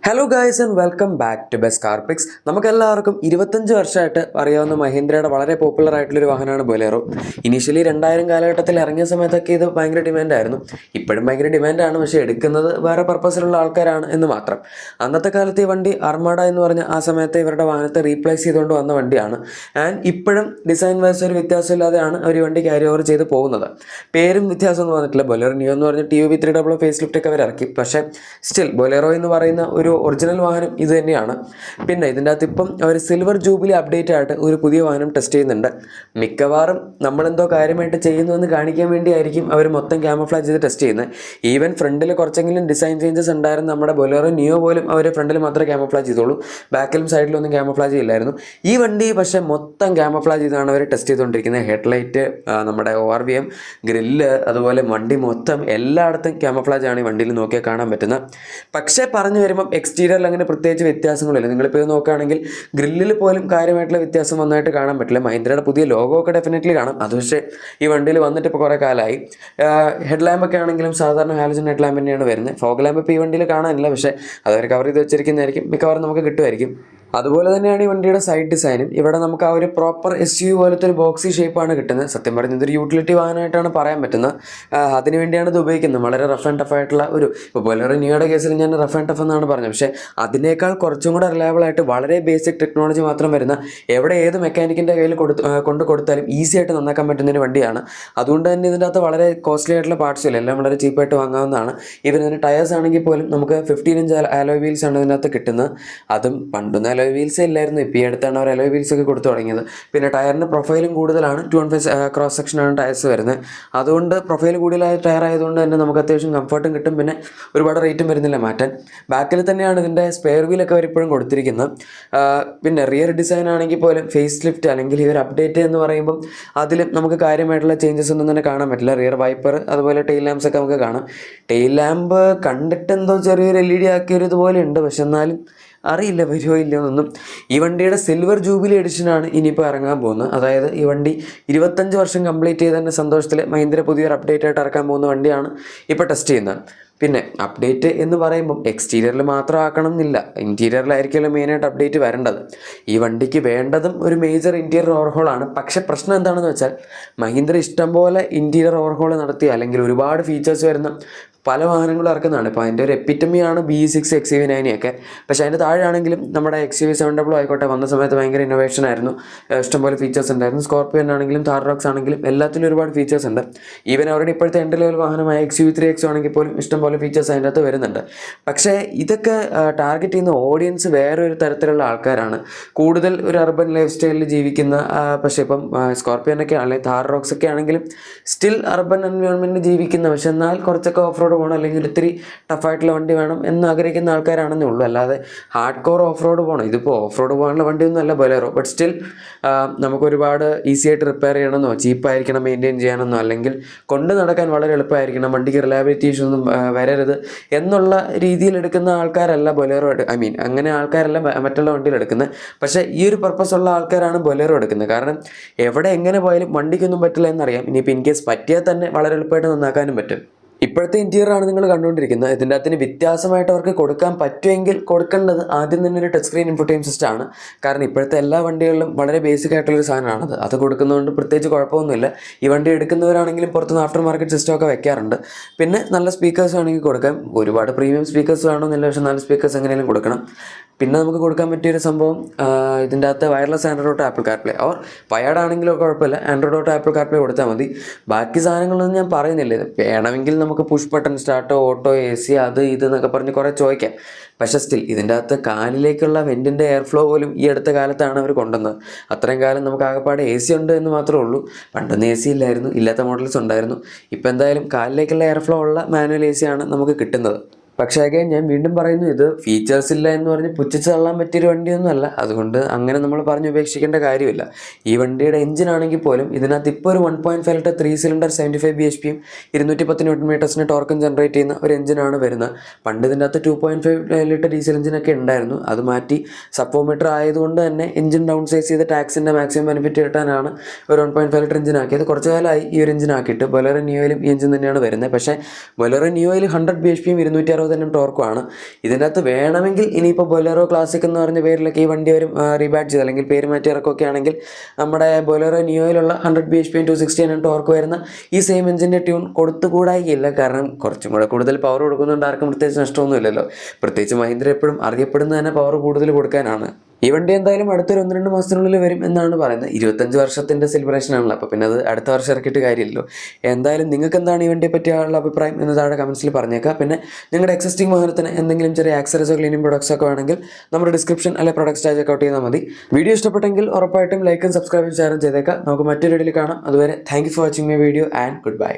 Hello guys and welcome back to Best Car Picks. നമുക്കെല്ലാവർക്കും 25 വർഷമായിട്ട് അറിയാവുന്ന മഹീന്ദ്രയുടെ വളരെ പോപ്പുലർ ആയിട്ടുള്ളൊരു വാഹനമാണ് ബൊലേറോ. ഇനീഷ്യലി 2000 കാലഘട്ടത്തിൽ ഇറങ്ങിയ സമയത്തൊക്കെ ഇത് ഭയങ്കര ഡിമാൻഡായിരുന്നു. ഇപ്പോഴും ഭയങ്കര ഡിമാൻഡാണ്, പക്ഷേ എടുക്കുന്നത് വേറെ പർപ്പസിലുള്ള ആൾക്കാരാണ് എന്ന് മാത്രം. അന്നത്തെ കാലത്ത് ഈ വണ്ടി അർമാഡ എന്ന് പറഞ്ഞ ആ സമയത്ത് ഇവരുടെ വാഹനത്തെ റീപ്ലേസ് ചെയ്തുകൊണ്ട് വന്ന വണ്ടിയാണ്. ആൻഡ് ഇപ്പോഴും ഡിസൈൻ വൈസ് ഒരു വ്യത്യാസമില്ലാതെയാണ് അവർ വണ്ടി ക്യാരി ഓവർ ചെയ്ത് പോകുന്നത്. പേരും വ്യത്യാസമൊന്നും വന്നിട്ടില്ല. ബൊലേറോ നിയോ എന്ന് പറഞ്ഞ TUV 300 ഫേസ് ലിഫ്റ്റ് ഒക്കെ അവർ ഇറക്കി. പക്ഷേ സ്റ്റിൽ ബൊലേറോ എന്ന് പറയുന്ന ഒരു ഒറിജിനൽ വാഹനം ഇത് തന്നെയാണ്. പിന്നെ ഇതിൻ്റെ അകത്ത് ഇപ്പം അവർ സിൽവർ ജൂബിലി അപ്ഡേറ്റ് ആയിട്ട് ഒരു പുതിയ വാഹനം ടെസ്റ്റ് ചെയ്യുന്നുണ്ട്. മിക്കവാറും നമ്മളെന്തോ കാര്യമായിട്ട് ചെയ്യുന്നുവെന്ന് കാണിക്കാൻ വേണ്ടിയായിരിക്കും അവർ മൊത്തം ക്യാമഫ്ലാജ് ചെയ്ത് ടെസ്റ്റ് ചെയ്യുന്നത്. ഈവൻ ഫ്രണ്ടിൽ കുറച്ചെങ്കിലും ഡിസൈൻ ചേഞ്ചസ് ഉണ്ടായിരുന്നു. നമ്മുടെ ബൊലേറോ നിയോ പോലും അവർ ഫ്രണ്ടിൽ മാത്രമേ ക്യാമഫ്ലാജ് ചെയ്തോളൂ, ബാക്കിലും സൈഡിലും ഒന്നും ക്യാമഫ്ലാജ് ചെയ്യില്ലായിരുന്നു. ഈ വണ്ടി പക്ഷേ മൊത്തം ക്യാമഫ്ലാജ് ചെയ്താണ് അവർ ടെസ്റ്റ് ചെയ്തുകൊണ്ടിരിക്കുന്നത്. ഹെഡ്ലൈറ്റ്, നമ്മുടെ ORVM, ഗ്രില്ല്, അതുപോലെ വണ്ടി മൊത്തം എല്ലായിടത്തും ക്യാമഫ്ലാജ് ആണ് ഈ വണ്ടിയിൽ നോക്കിയാൽ കാണാൻ പറ്റുന്നത്. പക്ഷേ പറഞ്ഞു വരുമ്പം എക്സ്റ്റീരിയറിൽ അങ്ങനെ പ്രത്യേകിച്ച് വ്യത്യാസങ്ങളില്ല. നിങ്ങളിപ്പോൾ ഇത് നോക്കുകയാണെങ്കിൽ ഗ്രില്ലിൽ പോലും കാര്യമായിട്ടുള്ള വ്യത്യാസം വന്നായിട്ട് കാണാൻ പറ്റില്ല. മഹീന്ദ്രയുടെ പുതിയ ലോഗോ ഒക്കെ ഡെഫിനറ്റ്ലി കാണാം. അത് പക്ഷേ ഈ വണ്ടിയിൽ വന്നിട്ട് ഇപ്പോൾ കുറേ കാലമായി. ഹെഡ് ലാമ്പൊക്കെ ആണെങ്കിലും സാധാരണ ഹാലജൻ ഹെഡ് ലാമ്പ് തന്നെയാണ് വരുന്നത്. ഫോഗ് ലാമ്പ് ഇപ്പോൾ ഈ വണ്ടിയിൽ കാണാനില്ല, പക്ഷേ അതൊരു കവർ ചെയ്ത് വെച്ചിരിക്കുന്നതായിരിക്കും, മിക്കവാറും നമുക്ക് കിട്ടുമായിരിക്കും. അതുപോലെ തന്നെയാണ് ഈ വണ്ടിയുടെ സൈഡ് ഡിസൈനും. ഇവിടെ നമുക്ക് ആ ഒരു പ്രോപ്പർ SUV പോലത്തെ ഒരു ബോക്സി ഷേപ്പാണ് കിട്ടുന്നത്. സത്യം പറഞ്ഞാൽ ഇതൊരു യൂട്ടിലിറ്റി വാഹനമായിട്ടാണ് പറയാൻ പറ്റുന്നത്. അതിന് വേണ്ടിയാണ് ഇത് ഉപയോഗിക്കുന്നത്. വളരെ റഫ് ആൻഡ് ടഫ് ആയിട്ടുള്ള ഒരു, ഇപ്പോൾ ബൊലേറോ നിയോയുടെ കേസിൽ ഞാൻ റഫ് ആൻഡ് ടഫ് എന്നാണ് പറഞ്ഞത്, പക്ഷേ അതിനേക്കാൾ കുറച്ചും കൂടെ റിലയബിൾ ആയിട്ട് വളരെ ബേസിക് ടെക്നോളജി മാത്രം വരുന്ന, എവിടെ ഏത് മെക്കാനിക്കിൻ്റെ കയ്യിൽ കൊണ്ട് കൊടുത്താലും ഈസി ആയിട്ട് നന്നാക്കാൻ പറ്റുന്ന ഒരു വണ്ടിയാണ്. അതുകൊണ്ട് തന്നെ ഇതിൻ്റെ അകത്ത് വളരെ കോസ്റ്റ്ലി ആയിട്ടുള്ള പാർട്സ് ഇല്ല, എല്ലാം വളരെ ചീപ്പായിട്ട് വാങ്ങാവുന്നതാണ്. ഈവൻ ഇതിന് ടയേഴ്സ് ആണെങ്കിൽ പോലും നമുക്ക് 15 ഇഞ്ച് അലോയ് വീൽസ് ആണ് ഇതിനകത്ത് കിട്ടുന്നത്. അതും പണ്ടൊന്നും അലോയ് വീൽസ് ഇല്ലായിരുന്നു, ഇപ്പോൾ ഈ അടുത്താണ് അവർ അലോയ് വീൽസ് ഒക്കെ കൊടുത്തു തുടങ്ങിയത്. പിന്നെ ടയറിൻ്റെ പ്രൊഫൈലും കൂടുതലാണ്, 215 ക്രോസ് സെക്ഷനാണ് ടയർസ് വരുന്നത്. അതുകൊണ്ട് പ്രൊഫൈൽ കൂടുതലായ ടയർ ആയതുകൊണ്ട് തന്നെ നമുക്ക് അത്യാവശ്യം കംഫർട്ടും കിട്ടും, പിന്നെ ഒരുപാട് റേറ്റും വരുന്നില്ല മാറ്റാൻ. ബാക്കിൽ തന്നെയാണ് ഇതിൻ്റെ സ്പെയർ വീലൊക്കെ അവർ ഇപ്പോഴും കൊടുത്തിരിക്കുന്നത്. പിന്നെ റിയർ ഡിസൈൻ ആണെങ്കിൽ പോലും ഫേസ് ലിഫ്റ്റ് അല്ലെങ്കിൽ ഇവർ അപ്ഡേറ്റ് എന്ന് പറയുമ്പം അതിൽ നമുക്ക് കാര്യമായിട്ടുള്ള ചേഞ്ചസ് ഒന്നും തന്നെ കാണാൻ പറ്റില്ല. റിയർ വൈപ്പർ, അതുപോലെ ടെയിൽ ലാമ്പ്സ് ഒക്കെ നമുക്ക് കാണാം. ടെയിൽ ലാമ്പ് കണ്ടിട്ട് എന്തോ ചെറിയൊരു LED ആക്കിയൊരു ഇതുപോലെ ഉണ്ട്, പക്ഷെ എന്നാലും അറിയില്ല വരുമോ ഇല്ലയോ എന്നൊന്നും. ഈ വണ്ടിയുടെ സിൽവർ ജൂബിലി എഡിഷനാണ് ഇനിയിപ്പോൾ ഇറങ്ങാൻ പോകുന്നത്. അതായത് ഈ വണ്ടി 25 വർഷം കംപ്ലീറ്റ് ചെയ്തതിൻ്റെ സന്തോഷത്തിൽ മഹീന്ദ്ര പുതിയൊരു അപ്ഡേറ്റ് ആയിട്ട് ഇറക്കാൻ പോകുന്ന വണ്ടിയാണ് ഇപ്പോൾ ടെസ്റ്റ് ചെയ്യുന്നത്. പിന്നെ അപ്ഡേറ്റ് എന്ന് പറയുമ്പം എക്സ്റ്റീരിയറിൽ മാത്രം ആക്കണം എന്നില്ല, ഇൻറ്റീരിയറിലായിരിക്കുമല്ലോ മെയിനായിട്ട് അപ്ഡേറ്റ് വരേണ്ടത്. ഈ വണ്ടിക്ക് വേണ്ടതും ഒരു മേജർ ഇൻറ്റീരിയർ ഓവർഹോളാണ്. പക്ഷേ പ്രശ്നം എന്താണെന്ന് വെച്ചാൽ മഹീന്ദ്ര ഇഷ്ടംപോലെ ഇൻറ്റീരിയർ ഓവർഹോൾ നടത്തി അല്ലെങ്കിൽ ഒരുപാട് ഫീച്ചേഴ്സ് വരുന്ന പല വാഹനങ്ങളും ഇറക്കുന്നതാണ്. ഇപ്പോൾ അതിൻ്റെ ഒരു എപ്പിറ്റമിയാണ് BE6 XUV9 ഒക്കെ. പക്ഷേ അതിൻ്റെ താഴെയാണെങ്കിലും നമ്മുടെ XUV 700 ആയിക്കോട്ടെ, വന്ന സമയത്ത് ഭയങ്കര ഇന്നോവേഷൻ ആയിരുന്നു, ഇഷ്ടംപോലെ ഫീച്ചേഴ്സ് ഉണ്ടായിരുന്നു. സ്കോർപിയോൻ ആണെങ്കിലും താർ റോക്സ് ആണെങ്കിലും എല്ലാത്തിലും ഒരുപാട് ഫീച്ചേഴ്സ് ഉണ്ട്. ഈവൻ അവരുടെ ഇപ്പോഴത്തെ എൻട്രി ലെവൽ വാഹനമായ XUV 3XO ആണെങ്കിൽ പോലും ഇഷ്ടംപോലെ ഫീച്ചേഴ്സ് അതിൻ്റെ അകത്ത് വരുന്നുണ്ട്. പക്ഷേ ഇതൊക്കെ ടാർഗറ്റ് ചെയ്യുന്ന ഓഡിയൻസ് വേറെ ഒരു തരത്തിലുള്ള ആൾക്കാരാണ്, കൂടുതൽ ഒരു അർബൻ ലൈഫ് സ്റ്റൈലിൽ ജീവിക്കുന്ന. പക്ഷേ ഇപ്പം സ്കോർപിയോനൊക്കെ അല്ലെങ്കിൽ താർ റോക്സ് ഒക്കെ ആണെങ്കിലും സ്റ്റിൽ അർബൻ എൻവയോൺമെൻറ്റിൽ ജീവിക്കുന്ന, പക്ഷെ എന്നാൽ കുറച്ചൊക്കെ ഓഫ് റോഡ് പോകണം അല്ലെങ്കിൽ ഇത്തിരി ടഫായിട്ടുള്ള വണ്ടി വേണം എന്ന് ആഗ്രഹിക്കുന്ന ആൾക്കാരാണെന്നേ ഉള്ളൂ. അല്ലാതെ ഹാർഡ് കോർ ഓഫ് റോഡ് പോകണം, ഇതിപ്പോൾ ഓഫ് റോഡ് പോകാനുള്ള വണ്ടിയൊന്നും അല്ല ബൊലേറോ. ബട്ട് സ്റ്റിൽ നമുക്കൊരുപാട് ഈസി ആയിട്ട് റിപ്പയർ ചെയ്യണമെന്നോ ചീപ്പായിരിക്കണം മെയിൻറ്റെയിൻ ചെയ്യാനെന്നോ അല്ലെങ്കിൽ കൊണ്ട് നടക്കാൻ വളരെ എളുപ്പമായിരിക്കണം, വണ്ടിക്ക് റിലയബിലിറ്റി ഇഷ്യൂസ് ഒന്നും വരരുത് എന്നുള്ള രീതിയിൽ എടുക്കുന്ന ആൾക്കാരല്ല ബൊലേറോ. അങ്ങനെ ആൾക്കാരല്ല മറ്റുള്ള വണ്ടിയിൽ എടുക്കുന്നത്. പക്ഷേ ഈ ഒരു പർപ്പസ് ഉള്ള ആൾക്കാരാണ് ബൊലേറോ എടുക്കുന്നത്. കാരണം എവിടെ എങ്ങനെ പോയാലും വണ്ടിക്കൊന്നും പറ്റില്ല എന്നറിയാം. ഇനിയിപ്പോൾ ഇൻ കേസ് പറ്റിയാൽ തന്നെ വളരെ എളുപ്പമായിട്ട് നന്നാക്കാനും പറ്റും. ഇപ്പോഴത്തെ ഇൻറ്റീരിയറാണ് നിങ്ങൾ കണ്ടുകൊണ്ടിരിക്കുന്നത്. ഇതിൻ്റെ അകത്തിന് വ്യത്യാസമായിട്ട് അവർക്ക് കൊടുക്കാൻ പറ്റുമെങ്കിൽ കൊടുക്കേണ്ടത് ആദ്യം തന്നെ ഒരു ടച്ച് സ്ക്രീൻ ഇൻഫോർടൈൻമെൻറ്റ് സിസ്റ്റം ആണ്. കാരണം ഇപ്പോഴത്തെ എല്ലാ വണ്ടികളിലും വളരെ ബേസിക് ആയിട്ടുള്ളൊരു സാധനമാണത്. അത് കൊടുക്കുന്നതുകൊണ്ട് പ്രത്യേകിച്ച് കുഴപ്പമൊന്നുമില്ല. ഈ വണ്ടി എടുക്കുന്നവരാണെങ്കിലും പുറത്തുനിന്ന് ആഫ്റ്റർ മാർക്കറ്റ് സിസ്റ്റം ഒക്കെ വെക്കാറുണ്ട്. പിന്നെ നല്ല സ്പീക്കേഴ്സ് ആണെങ്കിൽ കൊടുക്കാം. ഒരുപാട് പ്രീമിയം സ്പീക്കേഴ്സ് വേണമെന്നില്ല, പക്ഷേ നല്ല സ്പീക്കേഴ്സ് എങ്ങനെയും കൊടുക്കണം. പിന്നെ നമുക്ക് കൊടുക്കാൻ പറ്റിയൊരു സംഭവം, ഇതിൻ്റെ അകത്ത് wireless Android apple CarPlay or wired ആണെങ്കിലും കുഴപ്പമില്ല, ആൻഡ്രോയിഡ് ആപ്പിൾ കാർപ്ലേ കൊടുത്താൽ മതി. ബാക്കി സാധനങ്ങളൊന്നും ഞാൻ പറയുന്നില്ല. ഇത് വേണമെങ്കിൽ നമുക്ക് പുഷ് ബട്ടൺ സ്റ്റാർട്ടോ, ഓട്ടോ, AC, അത് ഇത് എന്നൊക്കെ പറഞ്ഞ് കുറേ ചോദിക്കാം. പക്ഷേ സ്റ്റിൽ ഇതിൻ്റെ അകത്ത് കാലിലേക്കുള്ള വെൻറ്റിൻ്റെ എയർ ഫ്ലോ പോലും ഈ അടുത്ത കാലത്താണ് അവർ കൊണ്ടുവന്നത്. അത്രയും കാലം നമുക്ക് ആകെപ്പാട് AC ഉണ്ട് എന്ന് മാത്രമേ ഉള്ളൂ. പണ്ടൊന്നും AC ഇല്ലായിരുന്നു, ഇല്ലാത്ത മോഡൽസ് ഉണ്ടായിരുന്നു. ഇപ്പോൾ എന്തായാലും കാലിലേക്കുള്ള എയർ ഫ്ലോ ഉള്ള മാനുവൽ AC ആണ് നമുക്ക് കിട്ടുന്നത്. പക്ഷേ അഗൈൻ ഞാൻ വീണ്ടും പറയുന്നു, ഇത് ഫീച്ചേഴ്സ് ഇല്ല എന്ന് പറഞ്ഞ് പുച്ഛിച്ച് തള്ളാൻ പറ്റിയൊരു വണ്ടിയൊന്നും അല്ല. അതുകൊണ്ട് അങ്ങനെ നമ്മൾ പറഞ്ഞ് ഉപേക്ഷിക്കേണ്ട കാര്യമില്ല. ഈ വണ്ടിയുടെ എഞ്ചിൻ ആണെങ്കിൽ പോലും ഇതിനകത്ത് ഇപ്പോൾ ഒരു 1.5 ലിറ്റർ 3 സിലിണ്ടർ 75 bhp 210 Nm ടോർക്കും ജനറേറ്റ് ചെയ്യുന്ന ഒരു എഞ്ചിനാണ് വരുന്നത്. പണ്ട് ഇതിൻ്റെ അകത്ത് 2.5 ലിറ്റർ ഡീസൽ എഞ്ചിനൊക്കെ ഉണ്ടായിരുന്നു. അത് മാറ്റി സപ്പോമീറ്റർ ആയതുകൊണ്ട് തന്നെ എഞ്ചിൻ ഡൗൺ സൈസ് ചെയ്ത് ടാക്സിൻ്റെ മാക്സിമം ബെനിഫിറ്റ് കിട്ടാനാണ് ഒരു 1.5 ലിറ്റർ എഞ്ചിൻ ആക്കിയത്. കുറച്ച് കാലമായി ഈ ഒരു എഞ്ചിൻ ആക്കിയിട്ട്. ബൊലേറോ നിയോയിലും ഈ എഞ്ചിൻ തന്നെയാണ് വരുന്നത്. പക്ഷേ ബൊലേറോ നിയോയിൽ 100 bhp 260 160 ടോർക്കുമാണ്. ഇതിൻ്റെ അകത്ത് വേണമെങ്കിൽ ഇനിയിപ്പോൾ ബൊലേറോ ക്ലാസിക് എന്ന് പറഞ്ഞ പേരിലൊക്കെ ഈ വണ്ടി വരും റീബാറ്റ് ചെയ്ത് അല്ലെങ്കിൽ പേര് മാറ്റി ഇറക്കുകയൊക്കെ ആണെങ്കിൽ നമ്മുടെ ബൊലേറോ നിയോയിലുള്ള 100 bhp 260 Nm ടോർക്ക് വരുന്ന ഈ സെയിം എഞ്ചിൻ്റെ ട്യൂൺ കൊടുത്തുകൂടായില്ല. കാരണം കുറച്ചും കൂടെ കൂടുതൽ പവർ കൊടുക്കുന്നുണ്ട്, ആർക്കും പ്രത്യേകിച്ച് നഷ്ടമൊന്നുമില്ലല്ലോ. പ്രത്യേകിച്ച് മഹീന്ദ്ര എപ്പോഴും അറിയപ്പെടുന്നത് തന്നെ പവർ കൂടുതൽ കൊടുക്കാനാണ്. ഈ വണ്ടി എന്തായാലും അടുത്തൊരു 1-2 മാസത്തിനുള്ളിൽ വരും എന്നാണ് പറയുന്നത്. 25 വർഷത്തിൻ്റെ സെലിബ്രേഷൻ ആണല്ലോ, അപ്പോൾ പിന്നെ അത് അടുത്ത വർഷം ഇറക്കിയിട്ട് കാര്യമില്ലല്ലോ. എന്തായാലും നിങ്ങൾക്ക് എന്താണ് ഈ വണ്ടിയെ പറ്റിയുള്ള അഭിപ്രായം എന്ന് താഴെ കമൻസിൽ പറഞ്ഞേക്കാം. പിന്നെ നിങ്ങളുടെ എക്സിസ്റ്റിംഗ് വാഹനത്തിന് എന്തെങ്കിലും ചെറിയ ആക്സറീസോ ക്ലീനിങ് പ്രൊഡക്ട്സ് ഒക്കെ വേണമെങ്കിൽ നമ്മുടെ ഡിസ്ക്രിപ്ഷൻ അല്ലെങ്കിൽ പ്രൊഡക്ട്സ് ടാഗ് ചെക്കൗട്ട് ചെയ്താൽ മതി. വീഡിയോ ഇഷ്ടപ്പെട്ടെങ്കിൽ ഉറപ്പായിട്ടും ലൈക്കും സബ്സ്ക്രൈബും ഷെയറും ചെയ്തേക്കാം. നമുക്ക് മറ്റൊരു വീഡിയോയിൽ കാണാം. അതുവരെ thank you for watching my video and good bye.